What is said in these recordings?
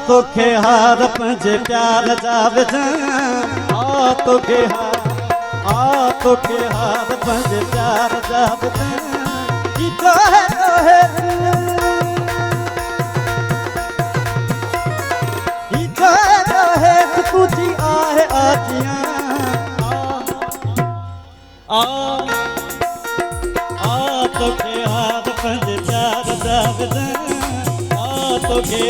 तोखे हार पंजे प्यार जावे तोखे हार पंजे प्यार जावे तुझी आहे आजियां तोखे हार पंजे प्यार जावे तोखे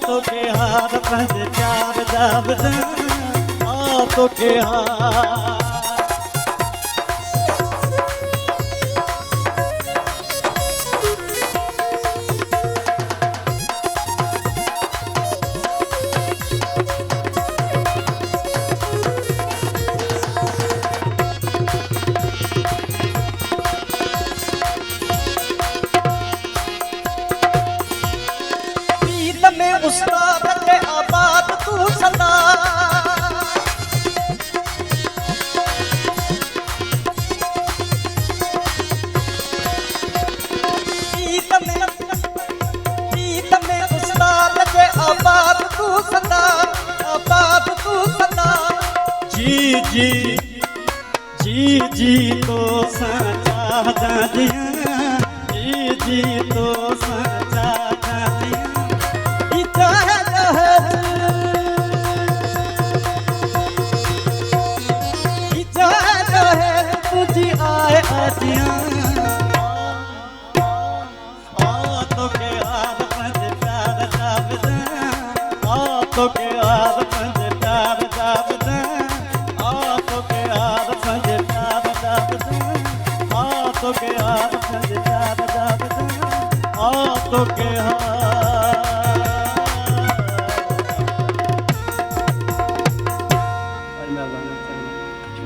तोखे हार पंजे प्यार जावे तोखे उस्ताद के आबाद तू सदा गीत में उस्ताद के आबाद तू सदा जी जी जी जी तो सचा दिया जी जी तो सचा दिया तुझी आए आजियां तोखे हार पंजे प्यार जावे तोखे हार पंजे प्यार जावे तोखे हार पंजे प्यार जावे तोखे हार पंजे प्यार जावे तोखे